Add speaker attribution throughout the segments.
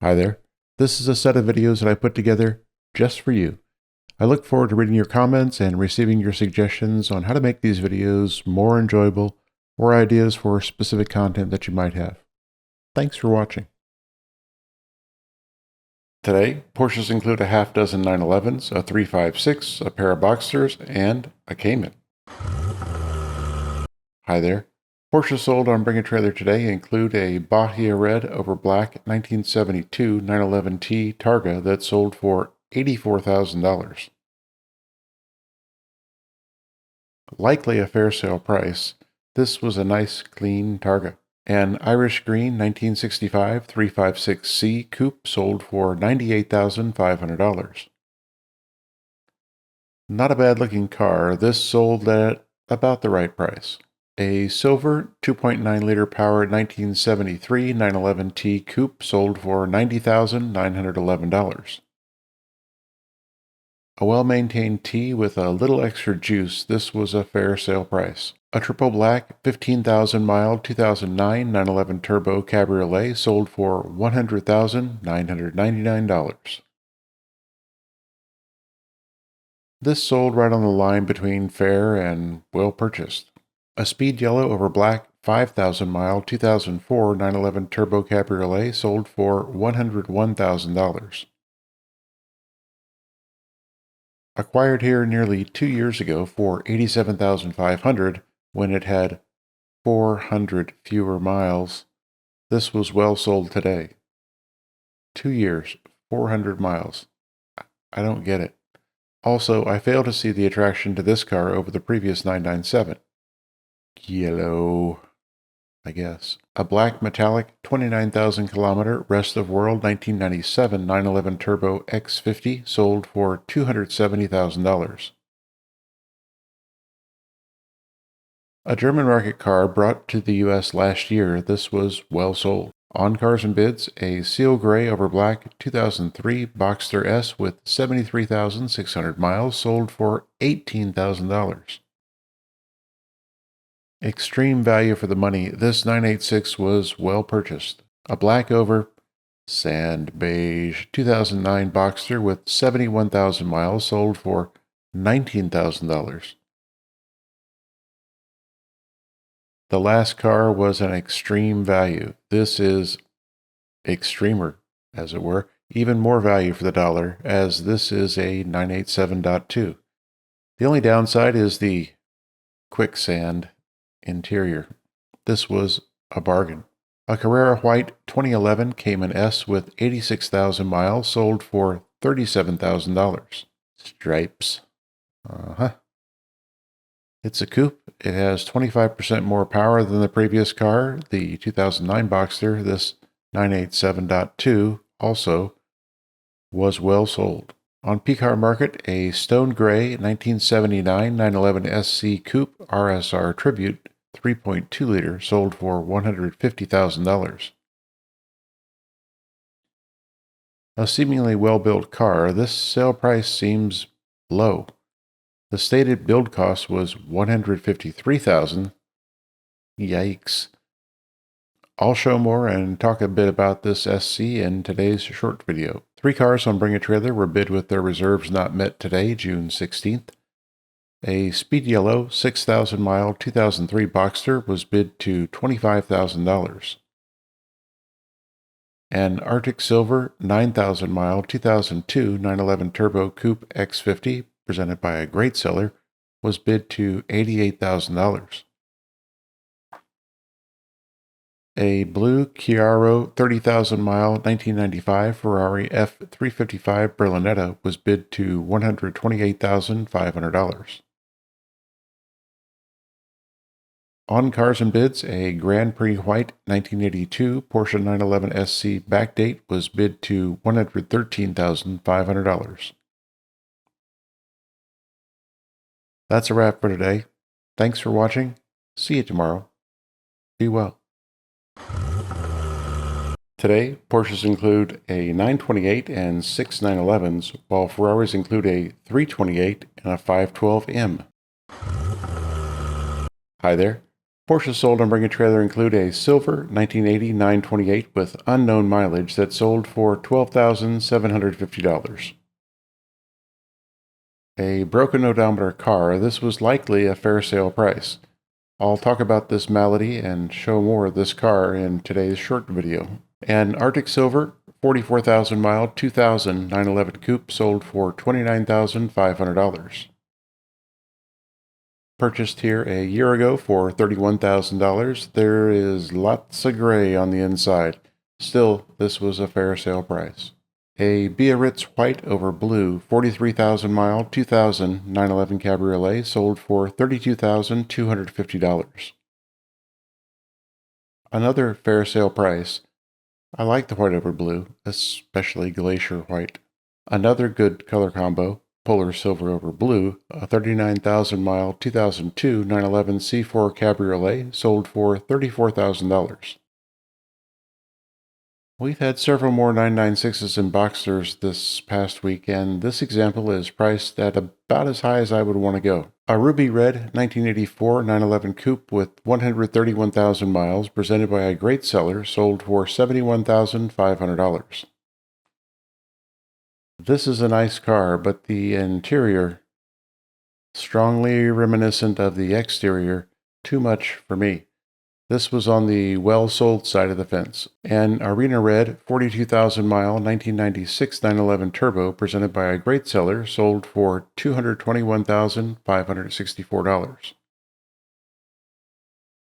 Speaker 1: Hi there. This is a set of videos that I put together just for you. I look forward to reading your comments and receiving your suggestions on how to make these videos more enjoyable or ideas for specific content that you might have. Thanks for watching. Today, Porsches include a half dozen 911s, a 356, a pair of Boxsters, and a Cayman. Hi there. Porsches sold on Bring a Trailer today include a Bahia Red over Black 1972 911T Targa that sold for $84,000. Likely a fair sale price, this was a nice, clean Targa. An Irish Green 1965 356C Coupe sold for $98,500. Not a bad looking car, this sold at about the right price. A silver 2.9-liter power 1973 911T Coupe sold for $90,911. A well-maintained T with a little extra juice, this was a fair sale price. A triple black 15,000-mile 2009 911 Turbo Cabriolet sold for $100,999. This sold right on the line between fair and well purchased. A speed yellow over black 5,000-mile 2004 911 Turbo Cabriolet sold for $101,000. Acquired here nearly 2 years ago for $87,500 when it had 400 fewer miles, this was well sold today. 2 years, 400 miles. I don't get it. Also, I fail to see the attraction to this car over the previous 997. Yellow, I guess. A black metallic 29,000 kilometer rest of world 1997 911 Turbo X50 sold for $270,000. A German market car brought to the U.S. last year, this was well sold. On Cars and Bids, a Seal Gray over Black 2003 Boxster S with 73,600 miles sold for $18,000. Extreme value for the money, this 986 was well purchased. A black over sand beige 2009 Boxster with 71,000 miles sold for $19,000. The last car was an extreme value. This is extremer, as it were, even more value for the dollar, as this is a 987.2. The only downside is the quicksand interior. This was a bargain. A Carrera White 2011 Cayman S with 86,000 miles sold for $37,000. Stripes. It's a coupe. It has 25% more power than the previous car, the 2009 Boxster. This 987.2 also was well sold. On P-Car Market, a Stone Gray 1979 911 SC Coupe RSR Tribute 3.2-liter sold for $150,000. A seemingly well-built car, this sale price seems low. The stated build cost was $153,000. Yikes. I'll show more and talk a bit about this SC in today's short video. 3 cars on Bring a Trailer were bid with their reserves not met today, June 16th. A Speed Yellow 6,000-mile 2003 Boxster was bid to $25,000. An Arctic Silver 9,000-mile 2002 911 Turbo Coupe X50 presented by a great seller, was bid to $88,000. A blue Chiaro 30,000-mile 1995 Ferrari F355 Berlinetta was bid to $128,500. On Cars and Bids, a Grand Prix White 1982 Porsche 911 SC backdate was bid to $113,500. That's a wrap for today. Thanks for watching. See you tomorrow. Be well. Today, Porsches include a 928 and 6 911s, while Ferraris include a 328 and a 512M. Hi there. Porsche sold on Bring a Trailer include a silver 1980 928 with unknown mileage that sold for $12,750. A broken odometer car, this was likely a fair sale price. I'll talk about this malady and show more of this car in today's short video. An Arctic Silver 44,000 mile 2000 911 Coupe sold for $29,500. Purchased here a year ago for $31,000. There is lots of gray on the inside. Still, this was a fair sale price. A Biarritz white over blue 43,000 mile 2000 911 Cabriolet sold for $32,250. Another fair sale price. I like the white over blue, especially glacier white. Another good color combo. Polar silver over blue, a 39,000 mile 2002 911 C4 Cabriolet sold for $34,000. We've had several more 996s and Boxsters this past week, and this example is priced at about as high as I would want to go. A ruby red 1984 911 Coupe with 131,000 miles presented by a great seller sold for $71,500. This is a nice car, but the interior, strongly reminiscent of the exterior, too much for me. This was on the well-sold side of the fence. An Arena Red 42,000 mile 1996 911 Turbo presented by a great seller sold for $221,564.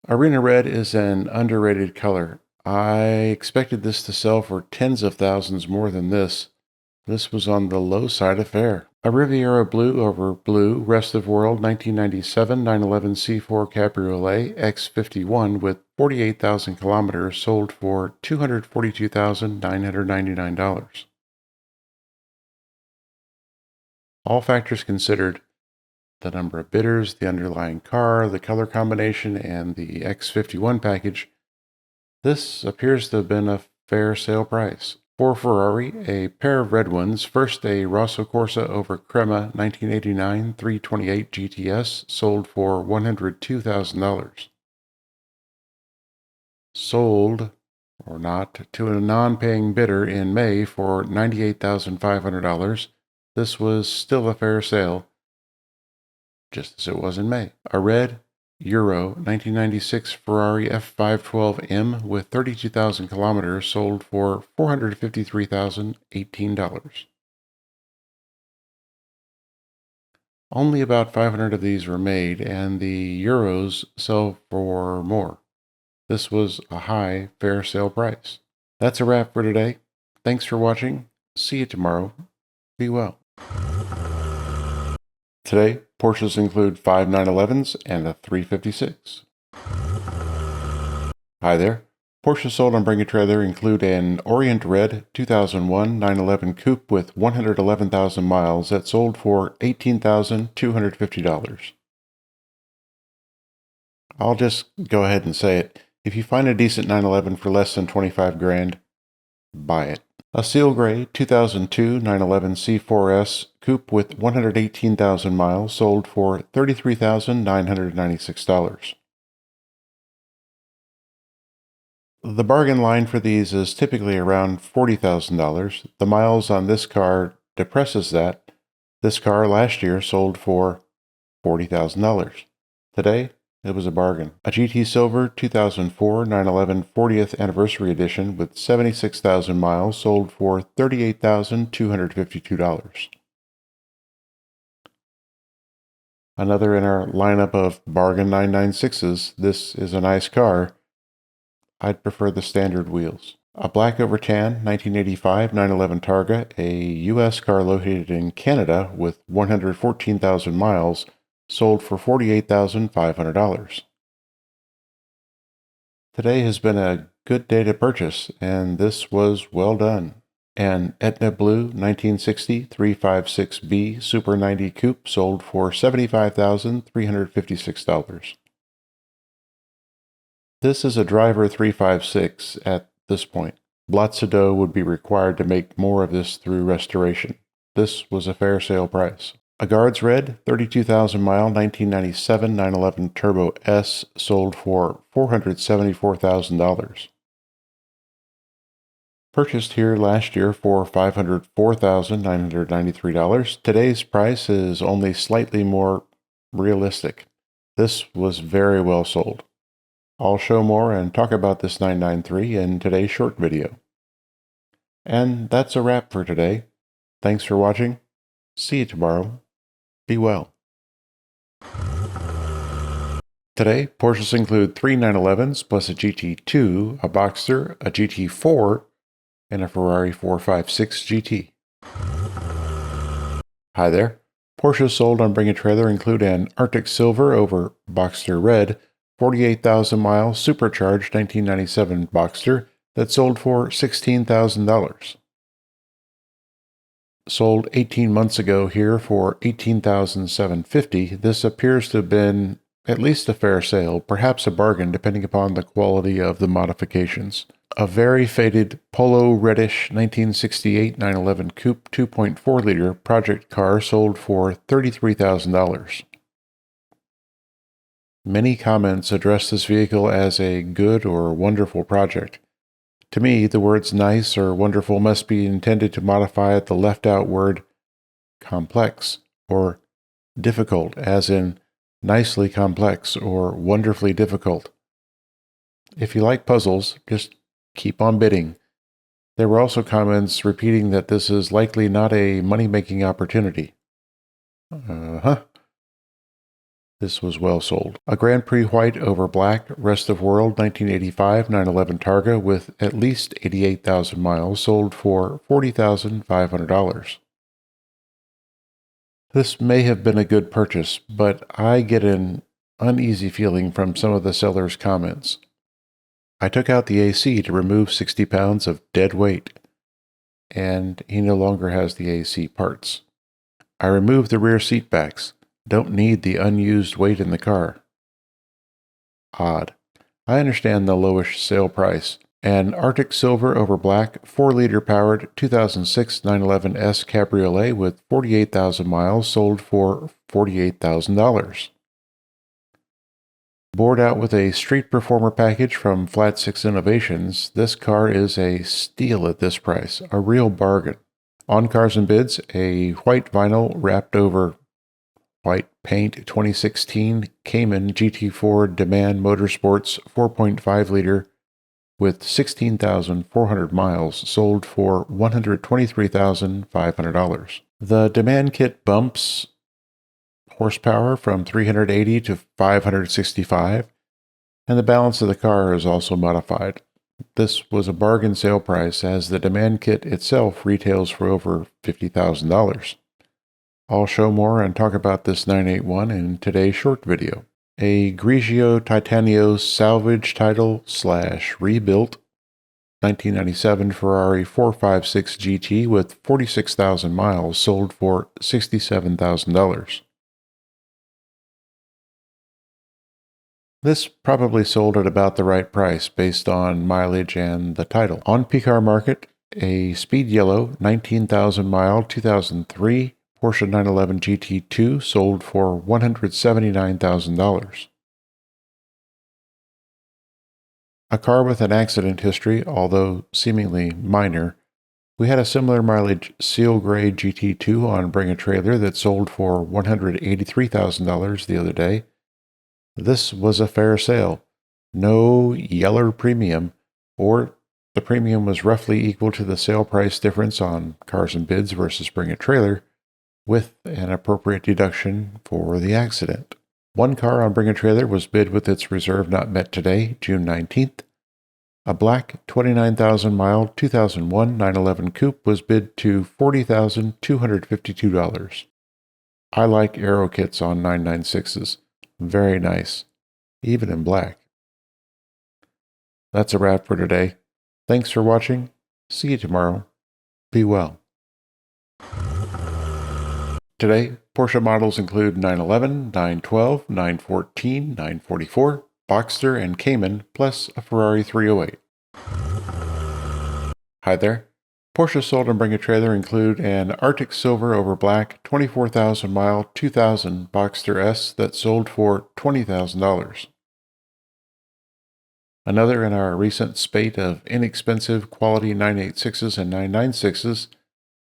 Speaker 1: Arena Red is an underrated color. I expected this to sell for tens of thousands more than this. This was on the low side of fair. A Riviera Blue over Blue Rest of World 1997 911 C4 Cabriolet X51 with 48,000 kilometers sold for $242,999. All factors considered, the number of bidders, the underlying car, the color combination, and the X51 package, this appears to have been a fair sale price. For Ferrari, a pair of red ones. First, a Rosso Corsa over Crema 1989 328 GTS sold for $102,000. Sold, or not, to a non-paying bidder in May for $98,500. This was still a fair sale, just as it was in May. A red Euro 1996 Ferrari F512M with 32,000 kilometers sold for $453,018. Only about 500 of these were made, and the Euros sell for more. This was a high, fair sale price. That's a wrap for today. Thanks for watching. See you tomorrow. Be well. Today, Porsches include 5 911s and a 356. Hi there. Porsche sold on Bring a Trailer include an Orient Red 2001 911 Coupe with 111,000 miles that sold for $18,250. I'll just go ahead and say it. If you find a decent 911 for less than $25,000, buy it. A Seal Gray 2002 911 C4S Coupe with 118,000 miles sold for $33,996. The bargain line for these is typically around $40,000. The miles on this car depresses that. This car last year sold for $40,000. Today, it was a bargain. A GT Silver 2004 911 40th Anniversary Edition with 76,000 miles sold for $38,252. Another in our lineup of bargain 996s. This is a nice car. I'd prefer the standard wheels. A black over tan 1985 911 Targa, a U.S. car located in Canada with 114,000 miles, sold for $48,500. Today has been a good day to purchase, and this was well done. An Etna Blue 1960 356B Super 90 Coupe sold for $75,356. This is a driver 356 at this point. Lots of dough would be required to make more of this through restoration. This was a fair sale price. A Guards Red 32,000 mile 1997 911 Turbo S sold for $474,000. Purchased here last year for $504,993. Today's price is only slightly more realistic. This was very well sold. I'll show more and talk about this 993 in today's short video. And that's a wrap for today. Thanks for watching. See you tomorrow. Be well. Today, Porsches include 3 911s plus a GT2, a Boxster, a GT4, and a Ferrari 456 GT. Hi there. Porsches sold on Bring a Trailer include an Arctic Silver over Boxster Red, 48,000 mile supercharged 1997 Boxster that sold for $16,000. Sold 18 months ago here for $18,750. This appears to have been at least a fair sale, perhaps a bargain depending upon the quality of the modifications. A very faded Polo Reddish 1968 911 Coupe 2.4-liter project car sold for $33,000. Many comments address this vehicle as a good or wonderful project. To me, the words nice or wonderful must be intended to modify the left-out word complex or difficult, as in nicely complex or wonderfully difficult. If you like puzzles, just keep on bidding. There were also comments repeating that this is likely not a money-making opportunity. This was well sold. A Grand Prix White over Black, Rest of World 1985 911 Targa with at least 88,000 miles sold for $40,500. This may have been a good purchase, but I get an uneasy feeling from some of the seller's comments. I took out the AC to remove 60 pounds of dead weight, and he no longer has the AC parts. I removed the rear seat backs. Don't need the unused weight in the car. Odd. I understand the lowish sale price. An Arctic Silver over Black 4-liter powered 2006 911S Cabriolet with 48,000 miles sold for $48,000. Bored out with a Street Performer package from Flat 6 Innovations, this car is a steal at this price, a real bargain. On Cars and Bids, a white vinyl wrapped over white paint 2016 Cayman GT4 Demand Motorsports 4.5-liter with 16,400 miles sold for $123,500. The Demand Kit bumps horsepower from 380 to 565, and the balance of the car is also modified. This was a bargain sale price as the Demand Kit itself retails for over $50,000. I'll show more and talk about this 981 in today's short video. A Grigio Titanio salvage title / rebuilt 1997 Ferrari 456 GT with 46,000 miles sold for $67,000. This probably sold at about the right price based on mileage and the title. On PCAR Market, a Speed Yellow 19,000 mile 2003 Porsche 911 GT2 sold for $179,000. A car with an accident history, although seemingly minor. We had a similar mileage Seal Gray GT2 on Bring a Trailer that sold for $183,000 the other day. This was a fair sale. No Yeller premium, or the premium was roughly equal to the sale price difference on Cars and Bids versus Bring a Trailer, with an appropriate deduction for the accident. One car on Bring a Trailer was bid with its reserve not met today, June 19th. A black 29,000 mile 2001 911 Coupe was bid to $40,252. I like aero kits on 996s. Very nice, even in black. That's a wrap for today. Thanks for watching. See you tomorrow. Be well. Today, Porsche models include 911, 912, 914, 944, Boxster, and Cayman, plus a Ferrari 308. Hi there. Porsche sold and bring a trailer include an Arctic Silver over Black 24,000 mile 2000 Boxster S that sold for $20,000. Another in our recent spate of inexpensive quality 986s and 996s,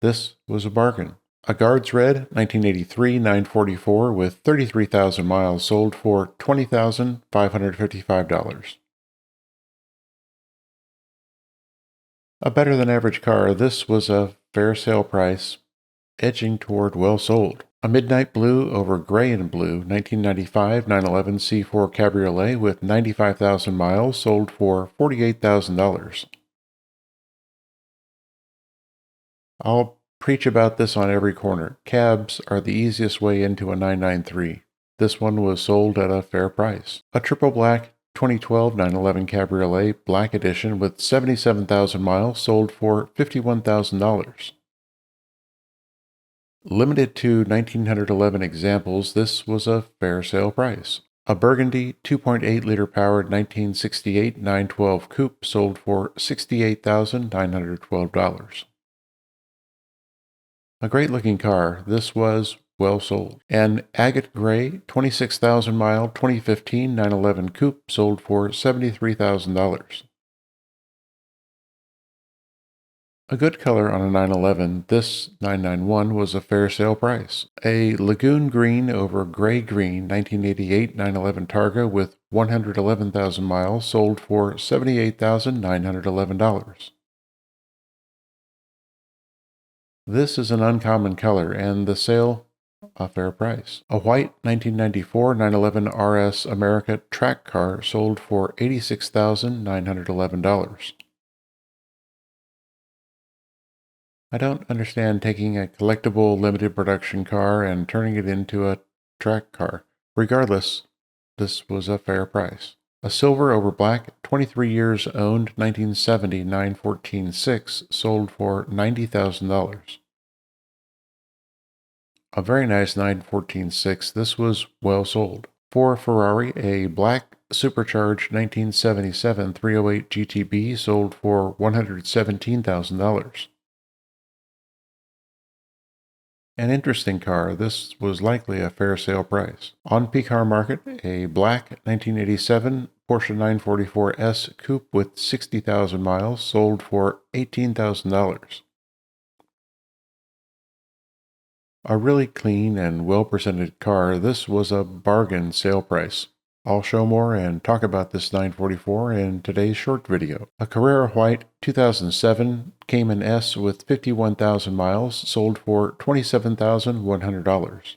Speaker 1: this was a bargain. A Guards Red 1983 944 with 33,000 miles sold for $20,555. A better than average car, this was a fair sale price, edging toward well sold. A Midnight Blue over Gray and Blue 1995 911 C4 Cabriolet with 95,000 miles sold for $48,000. I'll preach about this on every corner. Cabs are the easiest way into a 993. This one was sold at a fair price. A triple black 2012 911 Cabriolet Black Edition with 77,000 miles sold for $51,000. Limited to 1,911 examples, this was a fair sale price. A Burgundy 2.8-liter powered 1968 912 Coupe sold for $68,912. A great-looking car, this was well sold. An Agate Gray 26,000-mile 2015 911 Coupe sold for $73,000. A good color on a 911, this 991 was a fair sale price. A Lagoon Green over Gray Green 1988 911 Targa with 111,000 miles sold for $78,911. This is an uncommon color, and the sale, a fair price. A white 1994 911 RS America track car sold for $86,911. I don't understand taking a collectible limited production car and turning it into a track car. Regardless, this was a fair price. A silver over black, 23 years owned 1970 914-6 sold for $90,000. A very nice 914-6, this was well sold. For Ferrari, a black supercharged 1977 308 GTB sold for $117,000. An interesting car, this was likely a fair sale price. On P-Car Market, a black 1987 Porsche 944 S Coupe with 60,000 miles sold for $18,000. A really clean and well-presented car, this was a bargain sale price. I'll show more and talk about this 944 in today's short video. A Carrera White 2007 Cayman S with 51,000 miles sold for $27,100.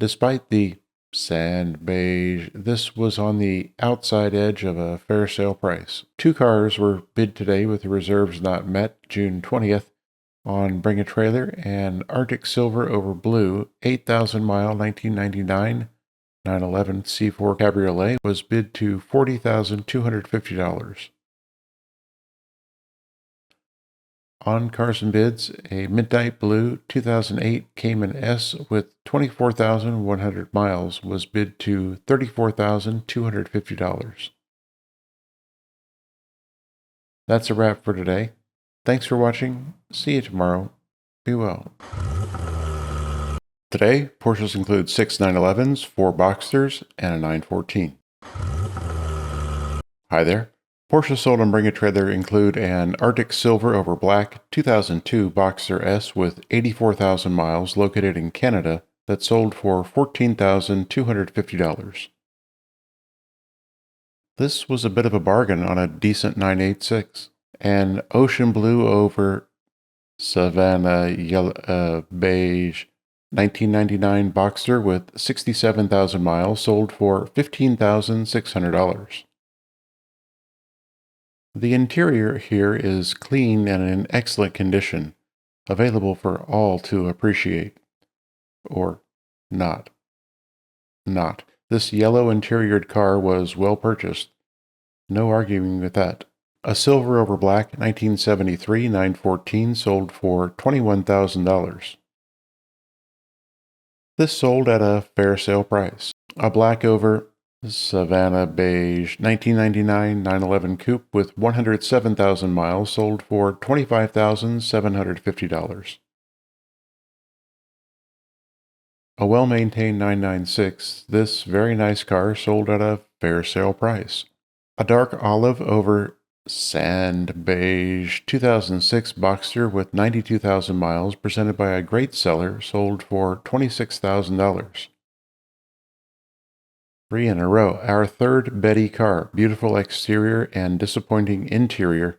Speaker 1: Despite the sand beige, this was on the outside edge of a fair sale price. Two cars were bid today with the reserves not met June 20th. On Bring a Trailer, and Arctic Silver over Blue 8,000-mile 1999 911 C4 Cabriolet was bid to $40,250. On Cars and Bids, a Midnight Blue 2008 Cayman S with 24,100 miles was bid to $34,250. That's a wrap for today. Thanks for watching. See you tomorrow. Be well. Today, Porsches include 6 911s, 4 Boxsters, and a 914. Hi there. Porsche sold and bring a trailer include an Arctic Silver over Black 2002 Boxster S with 84,000 miles located in Canada that sold for $14,250. This was a bit of a bargain on a decent 986. An Ocean Blue over Savannah Beige 1999 Boxster with 67,000 miles sold for $15,600. The interior here is clean and in excellent condition, available for all to appreciate. Or not. This yellow interiored car was well purchased. No arguing with that. A silver over black 1973 914 sold for $21,000. This sold at a fair sale price. A black over Savannah Beige 1999 911 Coupe with 107,000 miles sold for $25,750. A well-maintained 996, this very nice car sold at a fair sale price. A dark olive over sand beige 2006 Boxster with 92,000 miles presented by a great seller sold for $26,000. 3 in a row. Our third Betty car, beautiful exterior and disappointing interior.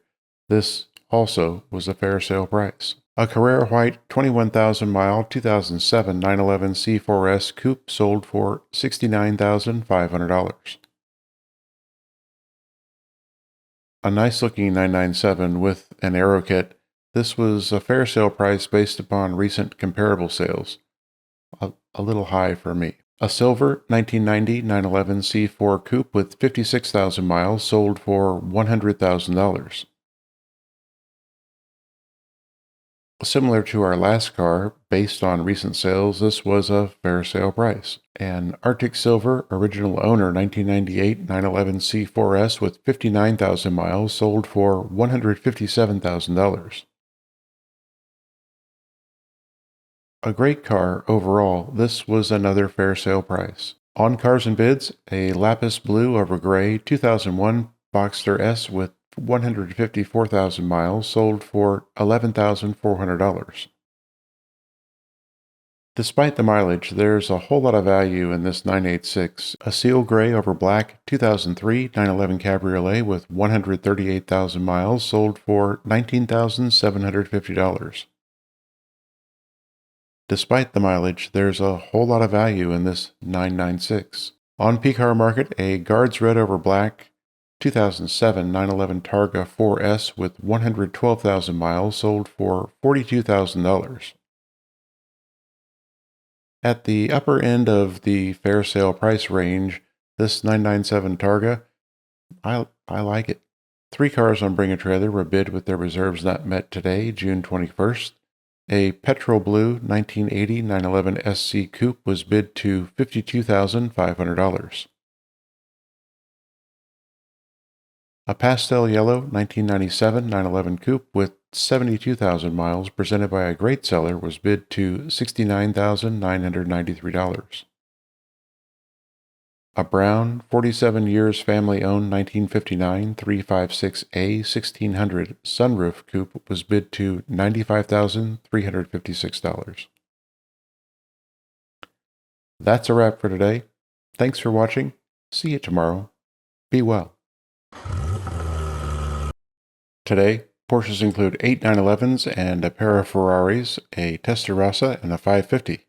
Speaker 1: This also was a fair sale price. A Carrera White 21,000 mile 2007 911 C4S Coupe sold for $69,500. A nice looking 997 with an aero kit. This was a fair sale price based upon recent comparable sales. A little high for me. A silver 1990 911 C4 Coupe with 56,000 miles sold for $100,000. Similar to our last car, based on recent sales, this was a fair sale price. An Arctic Silver original owner 1998 911 C4S with 59,000 miles sold for $157,000. A great car overall, this was another fair sale price. On Cars and Bids, a lapis blue over gray 2001 Boxster S with 154,000 miles sold for $11,400. Despite the mileage, there's a whole lot of value in this 986. A seal gray over black 2003 911 Cabriolet with 138,000 miles sold for $19,750. Despite the mileage, there's a whole lot of value in this 996. On P-Car Market, a Guards Red over Black 2007 911 Targa 4S with 112,000 miles sold for $42,000. At the upper end of the fair sale price range, this 997 Targa, I like it. 3 cars on Bring a Trailer were bid with their reserves not met today, June 21st. A petrol blue 1980 911 SC Coupe was bid to $52,500. A pastel yellow 1997 911 Coupe with 72,000 miles presented by a great seller was bid to $69,993. A brown 47 years family-owned 1959 356A 1600 sunroof coupe was bid to $95,356. That's a wrap for today. Thanks for watching. See you tomorrow. Be well. Today, Porsches include 8 911s and a pair of Ferraris, a Testarossa, and a 550.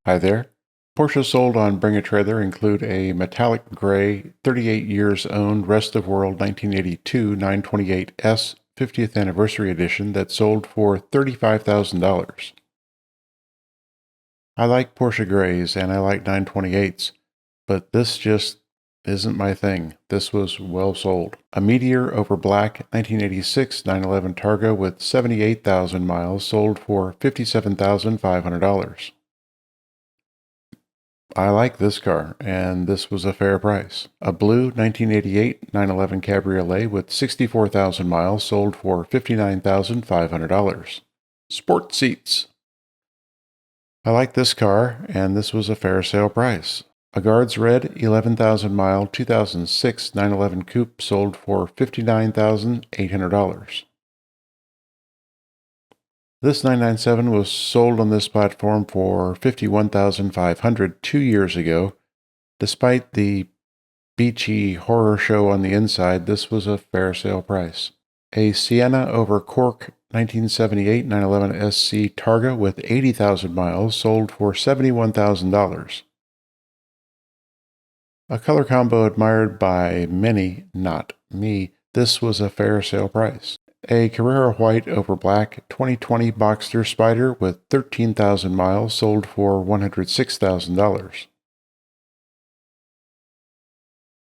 Speaker 1: Hi there. Porsches sold on Bring a Trailer include a metallic gray, 38 years owned, rest of world 1982 928S 50th Anniversary Edition that sold for $35,000. I like Porsche grays and I like 928s, but this just isn't my thing. This was well sold. A Meteor over Black 1986 911 Targa with 78,000 miles sold for $57,500. I like this car, and this was a fair price. A blue 1988 911 Cabriolet with 64,000 miles sold for $59,500. Sport seats. I like this car, and this was a fair sale price. A Guards Red 11,000 mile 2006 911 Coupe sold for $59,800. This 997 was sold on this platform for $51,500 2 years ago. Despite the beachy horror show on the inside, this was a fair sale price. A Sienna over Cork 1978 911 SC Targa with 80,000 miles sold for $71,000. A color combo admired by many, not me, this was a fair sale price. A Carrera White over Black 2020 Boxster Spider with 13,000 miles sold for $106,000.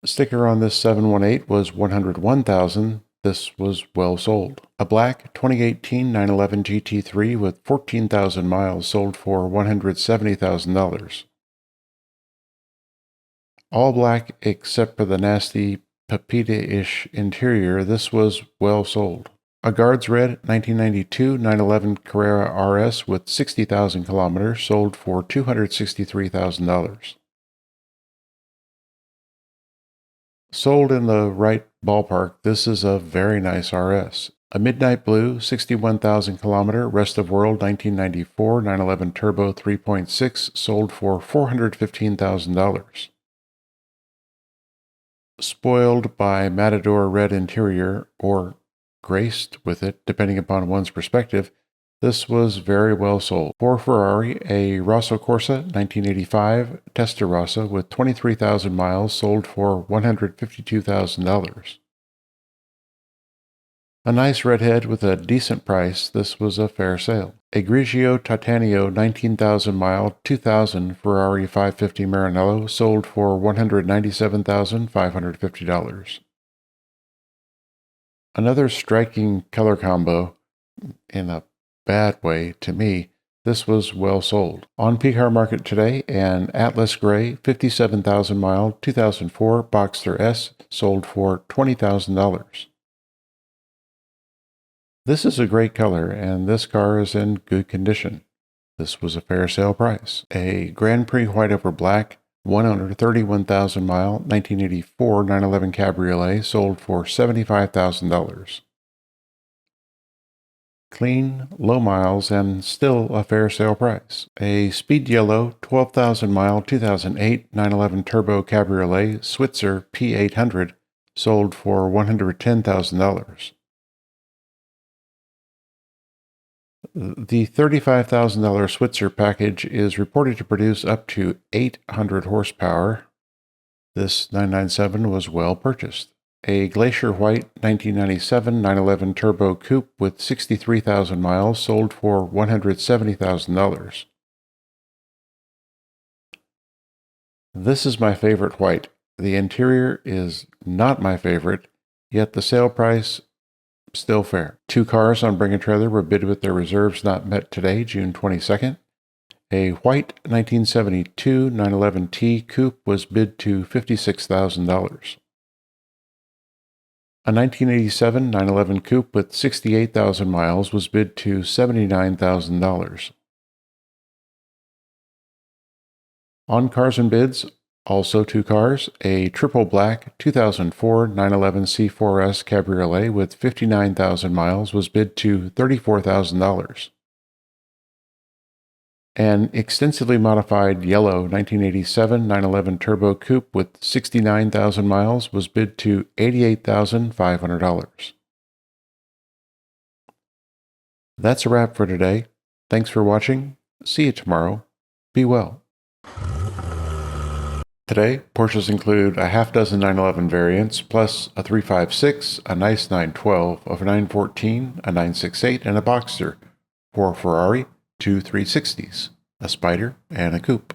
Speaker 1: The sticker on this 718 was $101,000. This was well sold. A black 2018 911 GT3 with 14,000 miles sold for $170,000. All black except for the nasty Pepita-ish interior, this was well sold. A Guards Red 1992 911 Carrera RS with 60,000 kilometers sold for $263,000. Sold in the right ballpark, this is a very nice RS. A Midnight Blue 61,000 kilometer Rest of World 1994 911 Turbo 3.6 sold for $415,000. Spoiled by Matador red interior, or graced with it, depending upon one's perspective, this was very well sold. For Ferrari, a Rosso Corsa 1985 Testarossa with 23,000 miles sold for $152,000. A nice redhead with a decent price, this was a fair sale. A Grigio Titanio 19,000 mile 2000 Ferrari 550 Maranello sold for $197,550. Another striking color combo, in a bad way to me, this was well sold. On PCAR Market today, an Atlas Gray 57,000 mile 2004 Boxster S sold for $20,000. This is a great color, and this car is in good condition. This was a fair sale price. A Grand Prix White over Black, 131,000 mile 1984 911 Cabriolet sold for $75,000. Clean, low miles, and still a fair sale price. A Speed Yellow 12,000 mile 2008 911 Turbo Cabriolet Switzer P800 sold for $110,000. The $35,000 Switzer package is reported to produce up to 800 horsepower. This 997 was well purchased. A Glacier White 1997 911 Turbo Coupe with 63,000 miles sold for $170,000. This is my favorite white. The interior is not my favorite, yet the sale price still fair. 2 cars on Bring a Trailer were bid with their reserves not met today, June 22nd. A white 1972 911T Coupe was bid to $56,000. A 1987 911 Coupe with 68,000 miles was bid to $79,000. On Cars and Bids, also 2 cars, a triple black 2004 911 C4S Cabriolet with 59,000 miles was bid to $34,000. An extensively modified yellow 1987 911 Turbo Coupe with 69,000 miles was bid to $88,500. That's a wrap for today. Thanks for watching. See you tomorrow. Be well. Today, Porsches include a half dozen 911 variants, plus a 356, a nice 912, a 914, a 968, and a Boxster. For Ferrari, 2 360s, a Spider, and a Coupe.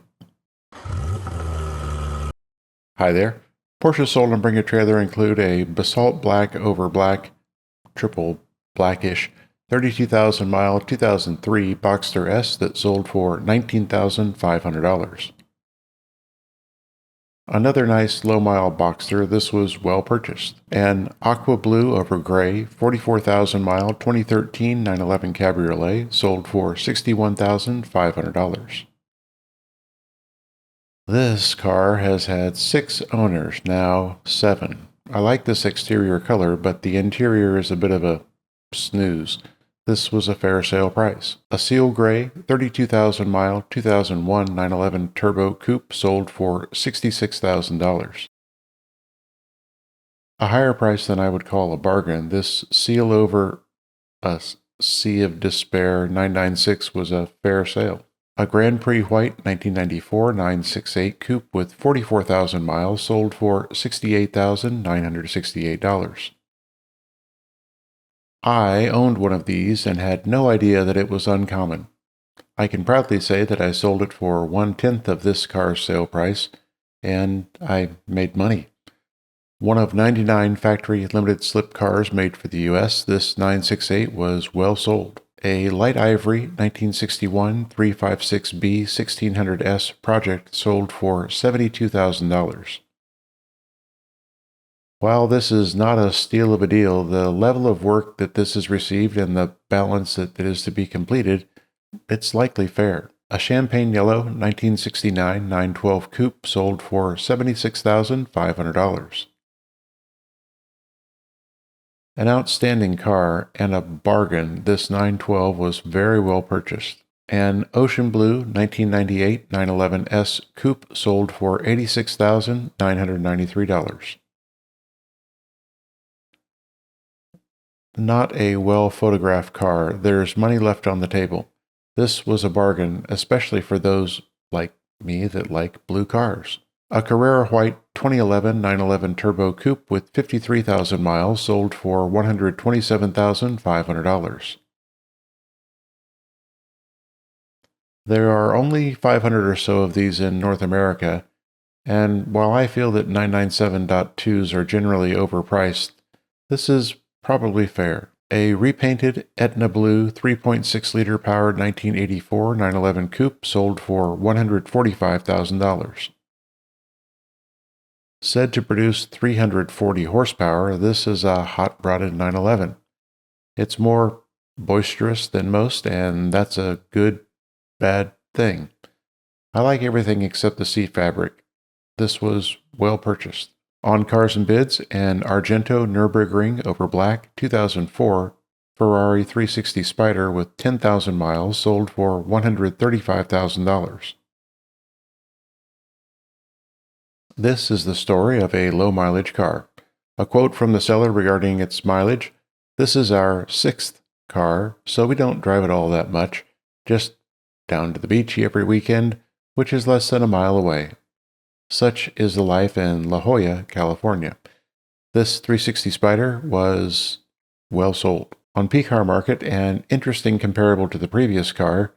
Speaker 1: Hi there. Porsche sold and Bring a Trailer include a Basalt Black over Black, triple blackish, 32,000 mile 2003 Boxster S that sold for $19,500. Another nice low-mile Boxster, this was well purchased. An Aqua Blue over Gray, 44,000 mile 2013 911 Cabriolet sold for $61,500. This car has had 6 owners, now 7. I like this exterior color, but the interior is a bit of a snooze. This was a fair sale price. A Seal Gray 32,000 mile 2001 911 Turbo Coupe sold for $66,000. A higher price than I would call a bargain. This Seal over a Sea of Despair 996 was a fair sale. A Grand Prix White 1994 968 Coupe with 44,000 miles sold for $68,968. I owned one of these and had no idea that it was uncommon. I can proudly say that I sold it for 1/10 of this car's sale price, and I made money. One of 99 factory limited slip cars made for the U.S., this 968 was well sold. A light ivory 1961 356B 1600S project sold for $72,000. While this is not a steal of a deal, the level of work that this has received and the balance that is to be completed, it's likely fair. A champagne yellow 1969 912 coupe sold for $76,500. An outstanding car and a bargain, this 912 was very well purchased. An ocean blue 1998 911S coupe sold for $86,993. Not a well photographed car. There's money left on the table. This was a bargain, especially for those like me that like blue cars. A Carrera White 2011 911 Turbo Coupe with 53,000 miles sold for $127,500. There are only 500 or so of these in North America, and while I feel that 997.2s are generally overpriced, this is probably fair. A repainted Etna Blue 3.6-liter powered 1984 911 Coupe sold for $145,000. Said to produce 340 horsepower, this is a hot-rodded 911. It's more boisterous than most, and that's a good, bad thing. I like everything except the seat fabric. This was well purchased. On Cars and Bids, an Argento Nürburgring over black 2004 Ferrari 360 Spider with 10,000 miles sold for $135,000. This is the story of a low-mileage car. A quote from the seller regarding its mileage: "This is our 6th car, so we don't drive it all that much, just down to the beach every weekend, which is less than a mile away. Such is the life in La Jolla, California." This 360 Spider was well sold. On P-Car Market, an interesting comparable to the previous car,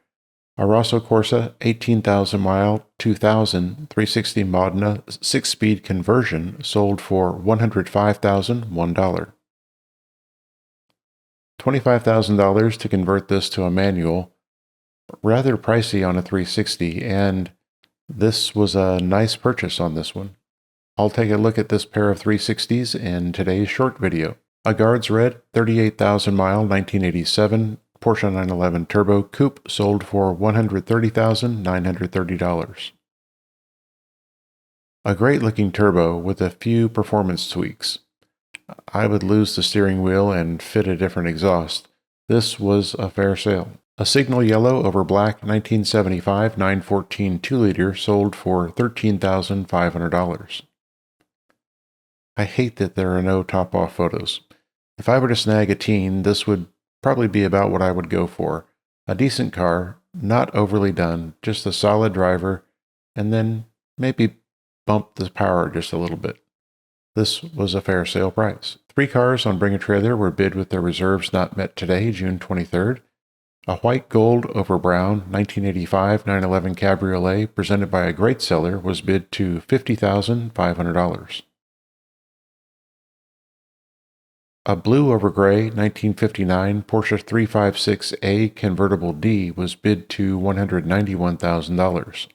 Speaker 1: a Rosso Corsa 18,000-mile 2000 360 Modena 6-speed conversion sold for $105,001. $25,000 to convert this to a manual. Rather pricey on a 360, and this was a nice purchase on this one. I'll take a look at this pair of 360s in today's short video. A Guards Red 38,000-mile 1987 Porsche 911 Turbo Coupe sold for $130,930. A great-looking turbo with a few performance tweaks. I would lose the steering wheel and fit a different exhaust. This was a fair sale. A Signal Yellow over black 1975 914 2-liter sold for $13,500. I hate that there are no top-off photos. If I were to snag a teen, this would probably be about what I would go for. A decent car, not overly done, just a solid driver, and then maybe bump the power just a little bit. This was a fair sale price. 3 cars on Bring a Trailer were bid with their reserves not met today, June 23rd. A white gold over brown 1985 911 Cabriolet presented by a great seller was bid to $50,500. A blue over gray 1959 Porsche 356A convertible D was bid to $191,000.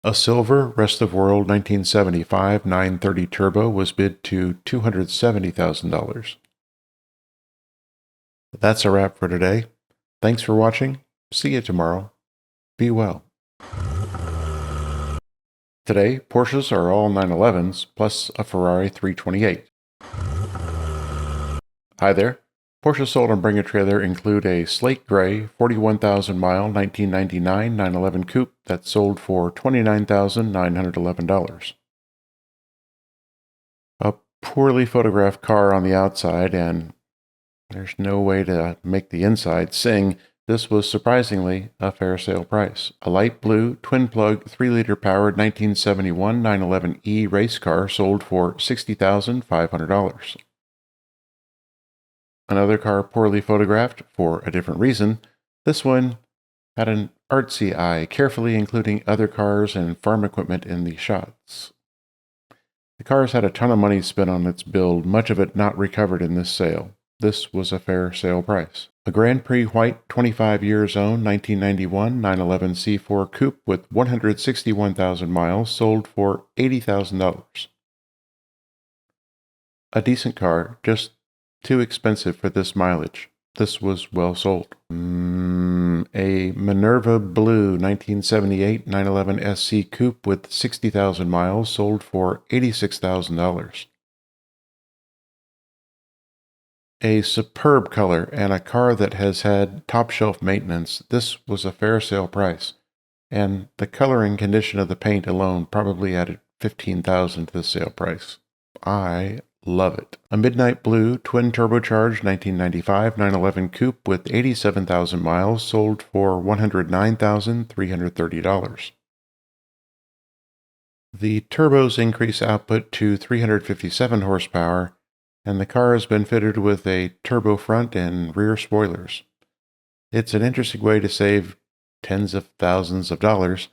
Speaker 1: A silver Rest of World 1975 930 Turbo was bid to $270,000. That's a wrap for today. Thanks for watching. See you tomorrow. Be well. Today, Porsches are all 911s, plus a Ferrari 328. Hi there. Porsches sold on Bring a Trailer include a slate gray 41,000-mile 1999 911 Coupe that sold for $29,911. A poorly photographed car on the outside, and there's no way to make the inside sing. This was surprisingly a fair sale price. A light blue, twin-plug, 3-liter powered 1971 911E race car sold for $60,500. Another car poorly photographed for a different reason. This one had an artsy eye, carefully including other cars and farm equipment in the shots. The cars had a ton of money spent on its build, much of it not recovered in this sale. This was a fair sale price. A Grand Prix White 25 years owned 1991 911 C4 Coupe with 161,000 miles sold for $80,000. A decent car, just too expensive for this mileage. This was well sold. A Minerva Blue 1978 911 SC Coupe with 60,000 miles sold for $86,000. A superb color and a car that has had top shelf maintenance. This was a fair sale price, and the color and condition of the paint alone probably added $15,000 to the sale price. I love it. A Midnight Blue twin turbocharged 1995 911 Coupe with 87,000 miles sold for $109,330. The turbos increase output to 357 horsepower, and the car has been fitted with a turbo front and rear spoilers. It's an interesting way to save tens of thousands of dollars.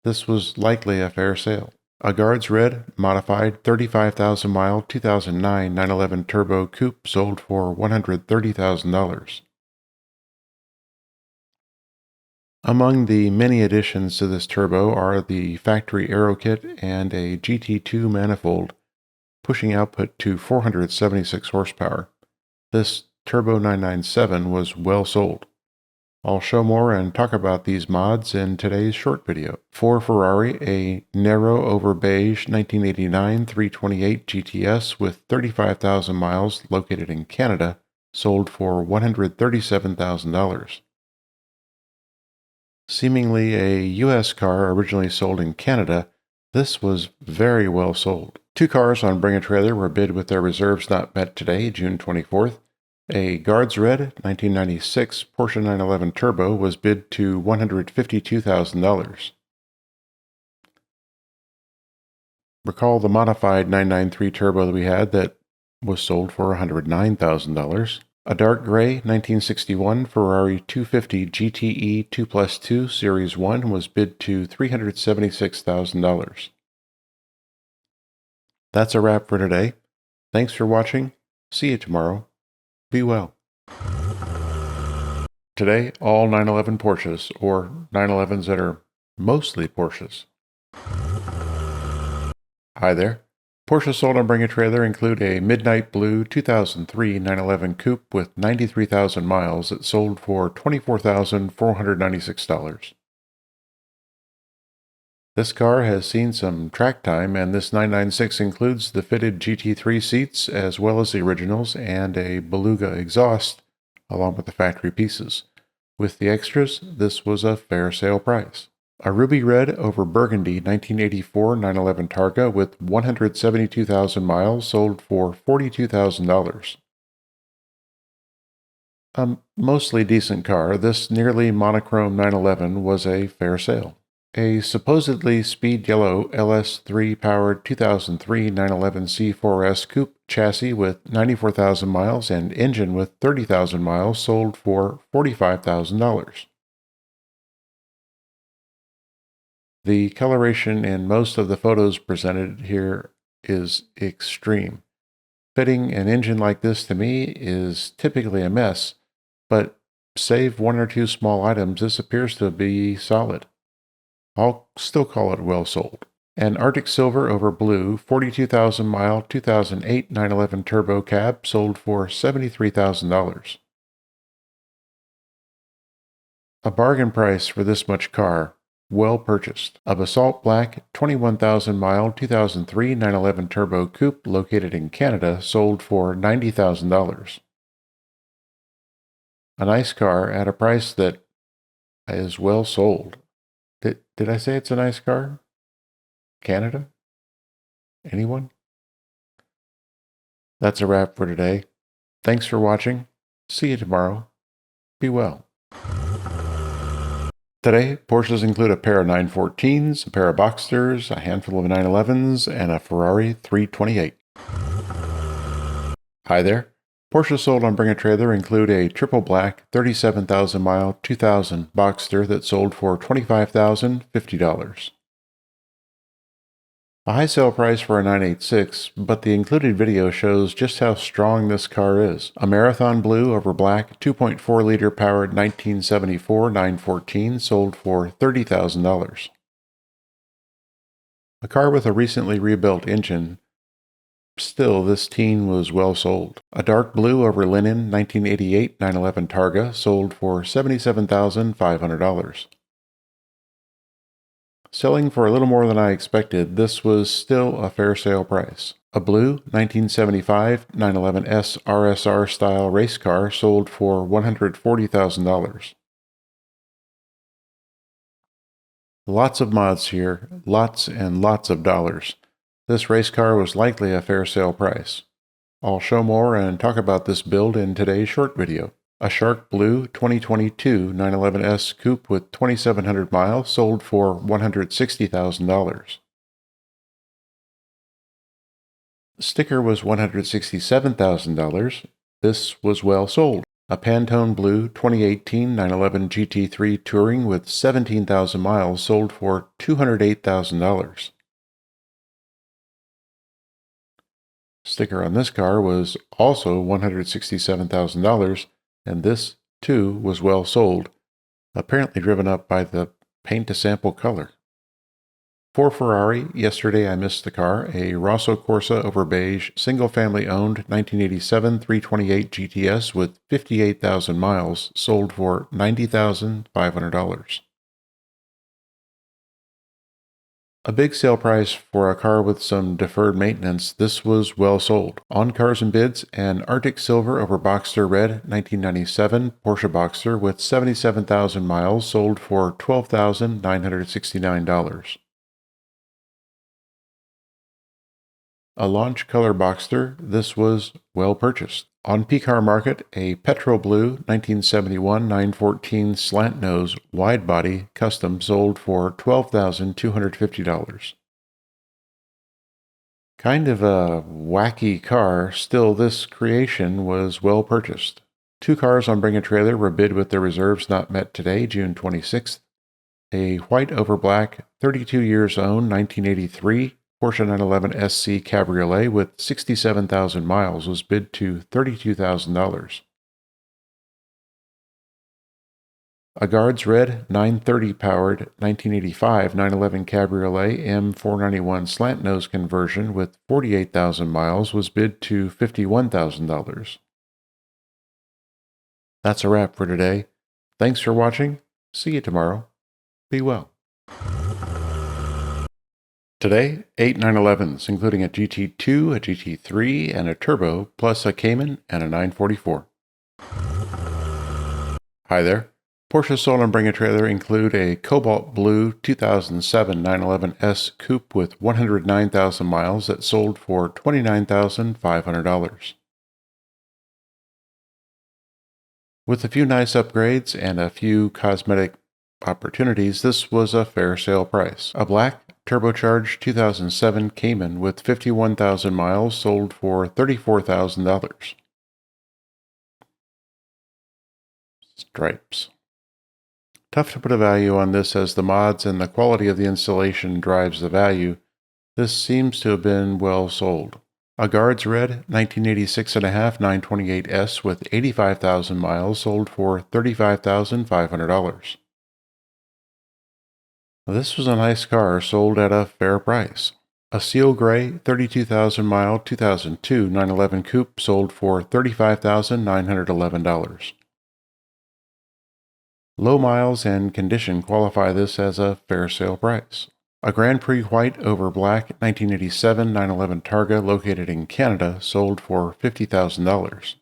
Speaker 1: This was likely a fair sale. A Guards Red modified 35,000 mile 2009 911 Turbo Coupe sold for $130,000. Among the many additions to this turbo are the factory aero kit and a GT2 manifold, pushing output to 476 horsepower. This Turbo 997 was well sold. I'll show more and talk about these mods in today's short video. For Ferrari, a narrow over beige 1989 328 GTS with 35,000 miles located in Canada sold for $137,000. Seemingly a U.S. car originally sold in Canada, this was very well sold. Two cars on Bring a Trailer were bid with their reserves not met today, June 24th. A Guards Red 1996 Porsche 911 Turbo was bid to $152,000. Recall the modified 993 Turbo that we had that was sold for $109,000. A dark gray 1961 Ferrari 250 GTE 2+2 Series 1 was bid to $376,000. That's a wrap for today. Thanks for watching. See you tomorrow. Be well. Today, all 911 Porsches, or 911s that are mostly Porsches. Hi there. Porsche sold on Bring a Trailer include a Midnight Blue 2003 911 Coupe with 93,000 miles that sold for $24,496. This car has seen some track time, and this 996 includes the fitted GT3 seats as well as the originals and a Beluga exhaust along with the factory pieces. With the extras, this was a fair sale price. A ruby red over burgundy 1984 911 Targa with 172,000 miles sold for $42,000. A mostly decent car, this nearly monochrome 911 was a fair sale. A supposedly speed yellow LS3 powered 2003 911 C4S Coupe chassis with 94,000 miles and engine with 30,000 miles sold for $45,000. The coloration in most of the photos presented here is extreme. Fitting an engine like this to me is typically a mess, but save one or two small items, this appears to be solid. I'll still call it well sold. An Arctic Silver over blue 42,000 mile 2008 911 Turbo Cab sold for $73,000. A bargain price for this much car, well purchased. A Basalt Black 21,000 mile 2003 911 Turbo Coupe located in Canada sold for $90,000. A nice car at a price that is well sold. Did I say it's a nice car? Canada? Anyone? That's a wrap for today. Thanks for watching. See you tomorrow. Be well. Today, Porsches include a pair of 914s, a pair of Boxsters, a handful of 911s, and a Ferrari 328. Hi there. Porsche sold on Bring a Trailer include a triple black 37,000 mile 2000 Boxster that sold for $25,050. A high sale price for a 986, but the included video shows just how strong this car is. A Marathon Blue over black, 2.4-liter powered 1974 914 sold for $30,000. A car with a recently rebuilt engine. Still, this teen was well sold. A dark blue over linen 1988 911 Targa sold for $77,500. Selling for a little more than I expected, this was still a fair sale price. A blue 1975 911S RSR style race car sold for $140,000. Lots of mods here, lots and lots of dollars. This race car was likely a fair sale price. I'll show more and talk about this build in today's short video. A Shark Blue 2022 911S Coupe with 2,700 miles sold for $160,000. Sticker was $167,000. This was well sold. A Pantone Blue 2018 911 GT3 Touring with 17,000 miles sold for $208,000. Sticker on this car was also $167,000, and this, too, was well sold, apparently driven up by the paint-to-sample color. For Ferrari, yesterday I missed the car, a Rosso Corsa over beige, single-family owned 1987 328 GTS with 58,000 miles, sold for $90,500. A big sale price for a car with some deferred maintenance, this was well sold. On Cars and Bids, an Arctic Silver over Boxster Red 1997 Porsche Boxster with 77,000 miles sold for $12,969. A launch color Boxster, this was well purchased. On P-Car Market, a Petrol Blue 1971 914 slant nose wide body custom sold for $12,250. Kind of a wacky car, still this creation was well purchased. Two cars on Bring a Trailer were bid with their reserves not met today, June 26th. A white over black, 32 years owned 1983 Porsche 911 SC Cabriolet with 67,000 miles was bid to $32,000. A Guards Red 930 powered 1985 911 Cabriolet M491 slant nose conversion with 48,000 miles was bid to $51,000. That's a wrap for today. Thanks for watching. See you tomorrow. Be well. Today, 8 911s, including a GT2, a GT3, and a Turbo, plus a Cayman and a 944. Hi there. Porsche sold on Bring a Trailer include a Cobalt Blue 2007 911S Coupe with 109,000 miles that sold for $29,500. With a few nice upgrades and a few cosmetic opportunities, this was a fair sale price. A black turbocharged 2007 Cayman with 51,000 miles sold for $34,000. Stripes. Tough to put a value on this as the mods and the quality of the installation drives the value. This seems to have been well sold. A Guards Red 1986.5 928S with 85,000 miles sold for $35,500. This was a nice car sold at a fair price. A Seal Gray 32,000 mile 2002 911 Coupe sold for $35,911. Low miles and condition qualify this as a fair sale price. A Grand Prix White over Black 1987 911 Targa located in Canada sold for $50,000.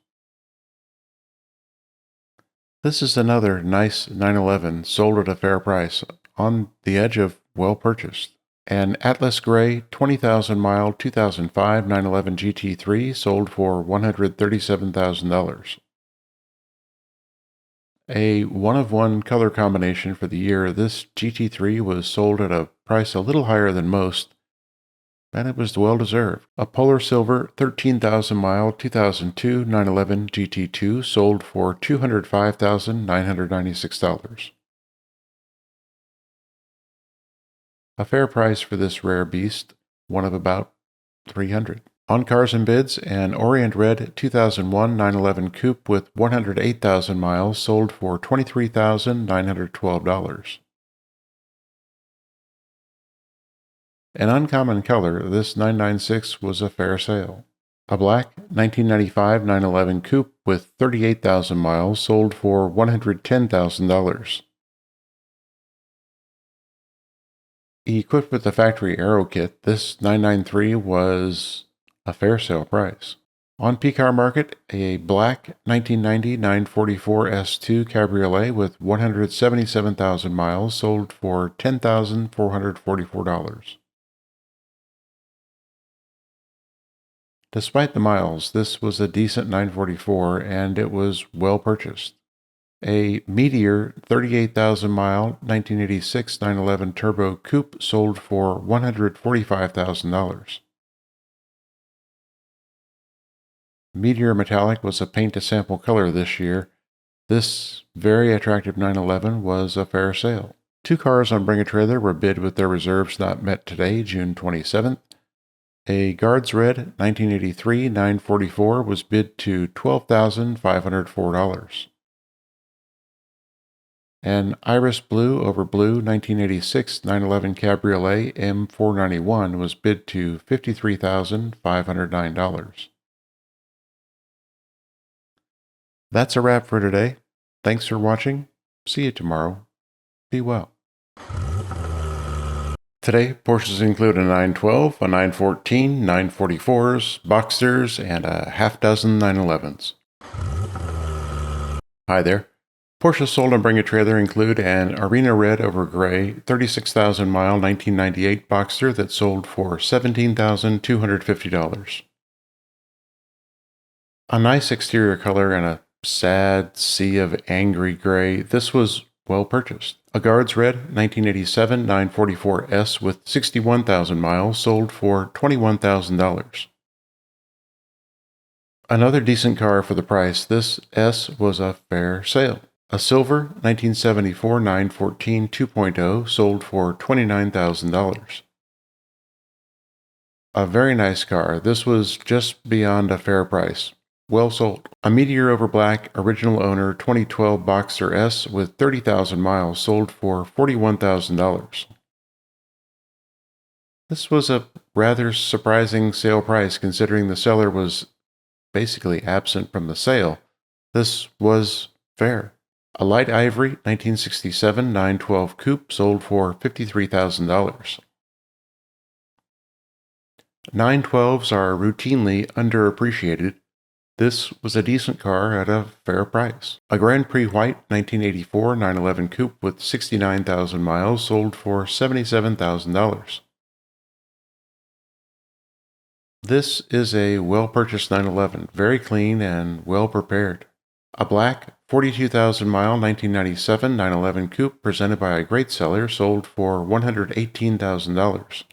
Speaker 1: This is another nice 911 sold at a fair price, on the edge of well purchased. An Atlas Gray 20,000 mile 2005 911 GT3 sold for $137,000. A one-of-one color combination for the year, this GT3 was sold at a price a little higher than most, and it was well deserved. A Polar Silver 13,000 mile 2002 911 GT2 sold for $205,996. A fair price for this rare beast. one of about 300. On Cars and Bids, an Orient Red 2001 911 Coupe with 108,000 miles sold for $23,912. An uncommon color, this 996 was a fair sale. A black 1995 911 Coupe with 38,000 miles sold for $110,000. Equipped with the factory aero kit, this 993 was a fair sale price. On PCAR Market, a black 1990 944 S2 Cabriolet with 177,000 miles sold for $10,444. Despite the miles, this was a decent 944 and it was well purchased. A Meteor 38,000-mile 1986 911 Turbo Coupe sold for $145,000. Meteor Metallic was a paint-to-sample color this year. This very attractive 911 was a fair sale. 2 cars on Bring a Trailer were bid with their reserves not met today, June 27th. A Guards Red 1983 944 was bid to $12,504. An Iris Blue over Blue 1986 911 Cabriolet M491 was bid to $53,509. That's a wrap for today. Thanks for watching. See you tomorrow. Be well. Today, Porsches include a 912, a 914, 944s, Boxsters, and a half dozen 911s. Hi there. Porsche sold on Bring a Trailer include an Arena Red over Gray 36,000-mile 1998 Boxster that sold for $17,250. A nice exterior color and a sad sea of angry gray, this was well purchased. A Guards Red 1987 944S with 61,000 miles sold for $21,000. Another decent car for the price, this S was a fair sale. A silver 1974 914 2.0 sold for $29,000. A very nice car, this was just beyond a fair price. Well sold. A Meteor over Black original owner 2012 Boxster S with 30,000 miles sold for $41,000. This was a rather surprising sale price considering the seller was basically absent from the sale. This was fair. A light ivory 1967 912 Coupe sold for $53,000. 912s are routinely underappreciated. This was a decent car at a fair price. A Grand Prix White 1984 911 Coupe with 69,000 miles sold for $77,000. This is a well-purchased 911, very clean and well prepared. A black 42,000-mile 1997 911 Coupe presented by a great seller sold for $118,000.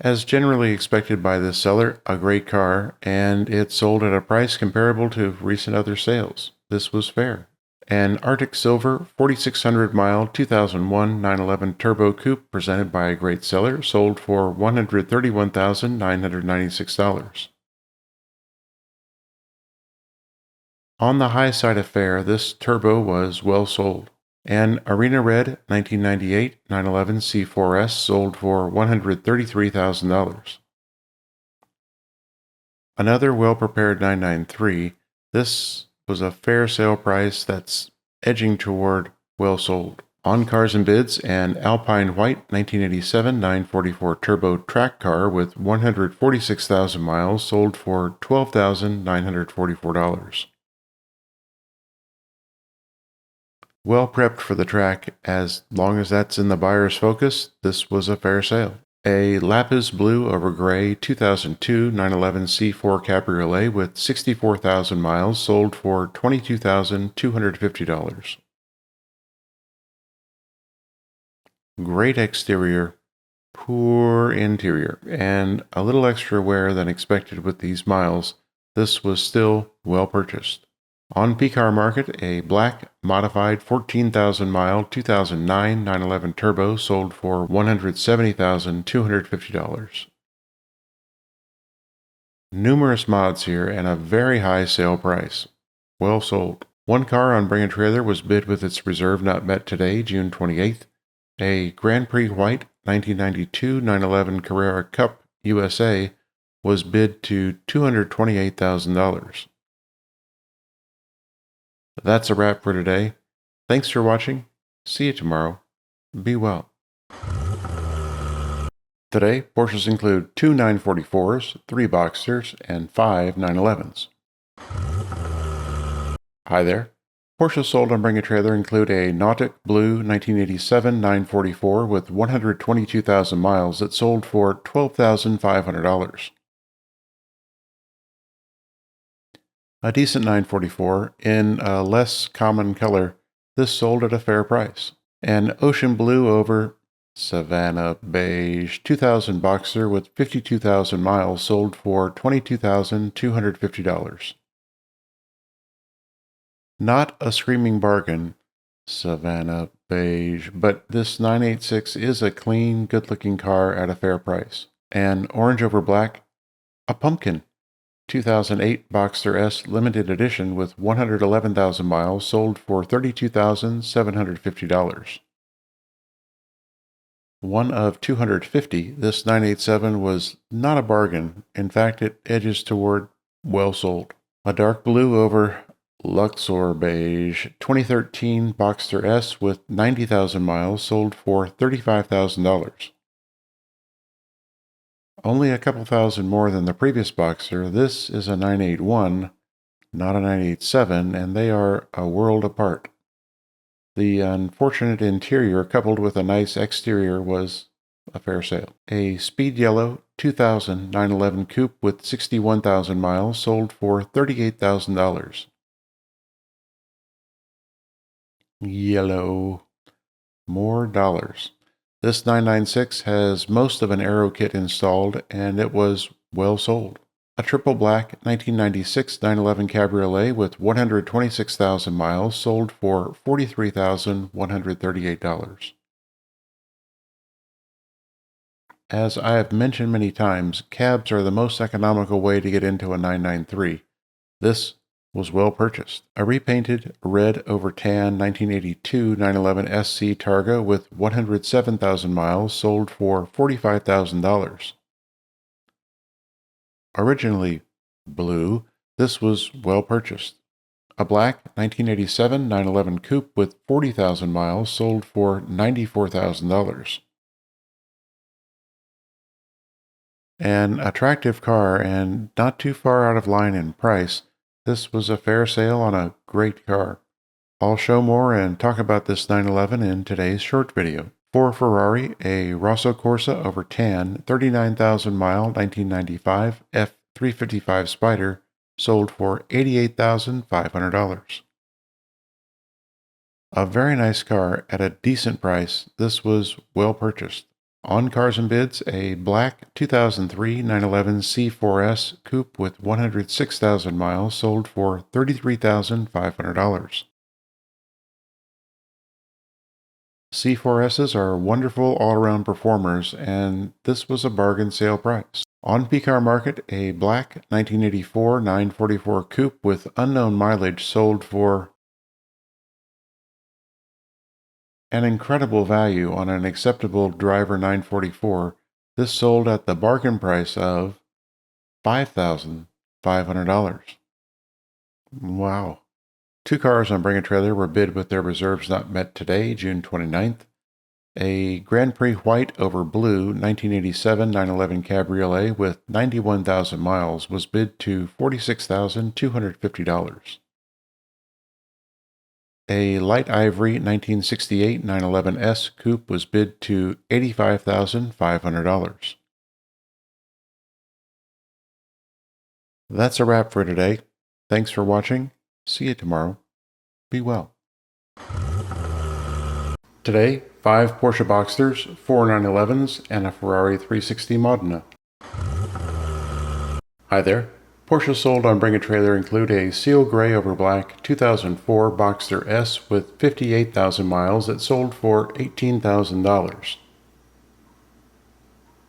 Speaker 1: As generally expected by this seller, a great car, and it sold at a price comparable to recent other sales. This was fair. An Arctic Silver 4,600-mile 2001 911 Turbo Coupe presented by a great seller sold for $131,996. On the high side of fair, this Turbo was well sold. An Arena Red 1998 911 C4S sold for $133,000. Another well-prepared 993, this was a fair sale price that's edging toward well sold. On Cars and Bids, an Alpine White 1987 944 Turbo track car with 146,000 miles sold for $12,944. Well prepped for the track, as long as that's in the buyer's focus, this was a fair sale. A Lapis Blue over Gray 2002 911 C4 Cabriolet with 64,000 miles sold for $22,250. Great exterior, poor interior, and a little extra wear than expected with these miles. This was still well purchased. On P-Car Market, a black, modified 14,000-mile 2009 911 Turbo sold for $170,250. Numerous mods here and a very high sale price. Well sold. One car on Bring a Trailer was bid with its reserve not met today, June 28th. A Grand Prix White 1992 911 Carrera Cup USA was bid to $228,000. That's a wrap for today. Thanks for watching. See you tomorrow. Be well. Today, Porsches include 2 944s, 3 Boxsters, and 5 911s. Hi there. Porsches sold on Bring a Trailer include a Nautic Blue 1987 944 with 122,000 miles that sold for $12,500. A decent 944 in a less common color, this sold at a fair price. An Ocean Blue over Savannah Beige 2000 Boxer with 52,000 miles sold for $22,250. Not a screaming bargain, Savannah Beige, but this 986 is a clean, good-looking car at a fair price. An Orange over Black, a Pumpkin 2008 Boxster S limited edition with 111,000 miles sold for $32,750. One of 250, this 987 was not a bargain. In fact, it edges toward well sold. A dark blue over Luxor Beige 2013 Boxster S with 90,000 miles sold for $35,000. Only a couple thousand more than the previous Boxster, this is a 981, not a 987, and they are a world apart. The unfortunate interior coupled with a nice exterior was a fair sale. A Speed Yellow 2000 911 Coupe with 61,000 miles sold for $38,000. Yellow. More dollars. This 996 has most of an aero kit installed, and it was well sold. A triple black 1996 911 Cabriolet with 126,000 miles sold for $43,138. As I have mentioned many times, cabs are the most economical way to get into a 993. This was well purchased. A repainted red over tan 1982 911 SC Targa with 107,000 miles sold for $45,000. Originally blue, this was well purchased. A black 1987 911 Coupe with 40,000 miles sold for $94,000. An attractive car and not too far out of line in price, this was a fair sale on a great car. I'll show more and talk about this 911 in today's short video. For Ferrari, a Rosso Corsa over tan 39,000 mile 1995 F355 Spider sold for $88,500. A very nice car at a decent price, this was well purchased. On Cars and Bids, a black 2003 911 C4S Coupe with 106,000 miles sold for $33,500. C4Ss are wonderful all-around performers, and this was a bargain sale price. On P-Car Market, a black 1984 944 Coupe with unknown mileage sold for an incredible value on an acceptable driver 944. This sold at the bargain price of $5,500. Wow. Two cars on Bring a Trailer were bid with their reserves not met today, June 29th. A Grand Prix White over Blue 1987 911 Cabriolet with 91,000 miles was bid to $46,250. A Light Ivory 1968 911 S Coupe was bid to $85,500. That's a wrap for today. Thanks for watching. See you tomorrow. Be well. Today, 5 Porsche Boxsters, 4 911s, and a Ferrari 360 Modena. Hi there. Porsche sold on Bring a Trailer include a Seal Gray over Black 2004 Boxster S with 58,000 miles that sold for $18,000.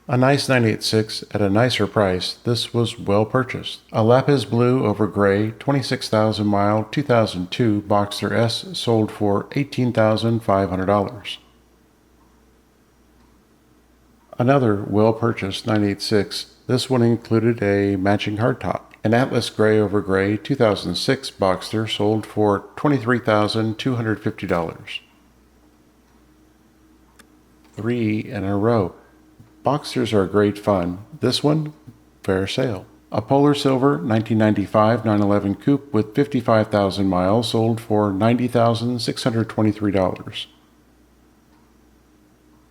Speaker 1: A nice 986 at a nicer price, this was well purchased. A Lapis Blue over Gray 26,000 mile 2002 Boxster S sold for $18,500. Another well-purchased 986, this one included a matching hardtop. An Atlas Gray over Gray 2006 Boxster sold for $23,250. 3 in a row. Boxsters are great fun. This one, fair sale. A Polar Silver 1995 911 Coupe with 55,000 miles sold for $90,623.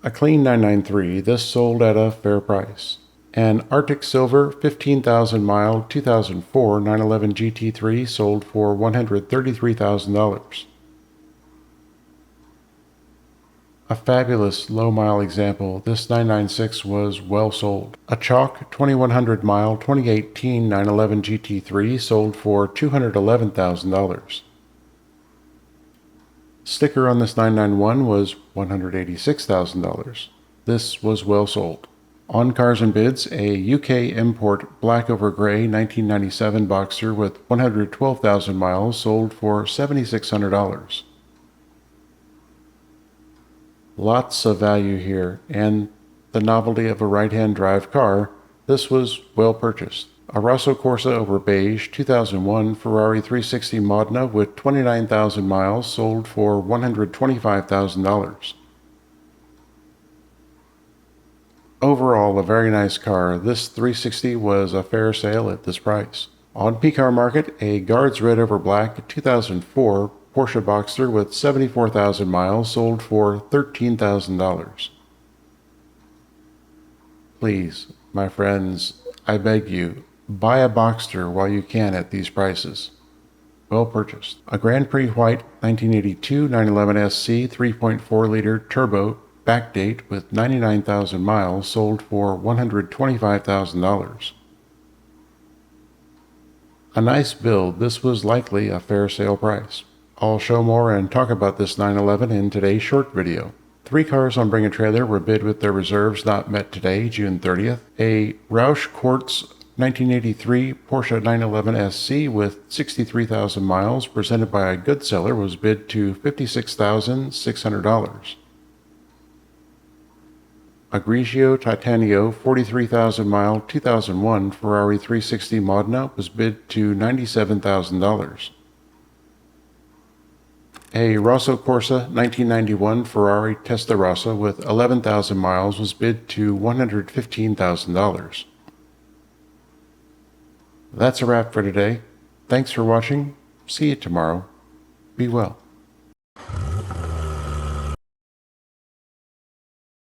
Speaker 1: A clean 993, this sold at a fair price. An Arctic Silver 15,000 mile 2004 911 GT3 sold for $133,000. A fabulous low-mile example, this 996 was well sold. A Chalk 2100 mile 2018 911 GT3 sold for $211,000. Sticker on this 991 was $186,000. This was well sold. On Cars and Bids, a UK import black over gray 1997 Boxster with 112,000 miles sold for $7,600. Lots of value here, and the novelty of a right-hand drive car, this was well purchased. A Rosso Corsa over beige 2001 Ferrari 360 Modena with 29,000 miles sold for $125,000. Overall, a very nice car. This 360 was a fair sale at this price. On P-Car Market, a Guards Red over Black 2004 Porsche Boxster with 74,000 miles sold for $13,000. Please, my friends, I beg you, buy a Boxster while you can at these prices. Well purchased. A Grand Prix White 1982 911 SC 3.4-liter turbo backdate with 99,000 miles sold for $125,000. A nice build, this was likely a fair sale price. I'll show more and talk about this 911 in today's short video. 3 cars on Bring a Trailer were bid with their reserves not met today, June 30th. A Roush Quartz 1983 Porsche 911 SC with 63,000 miles presented by a good seller was bid to $56,600. A Grigio Titanio 43,000 mile 2001 Ferrari 360 Modena was bid to $97,000. A Rosso Corsa 1991 Ferrari Testarossa with 11,000 miles was bid to $115,000. That's a wrap for today. Thanks for watching. See you tomorrow. Be well.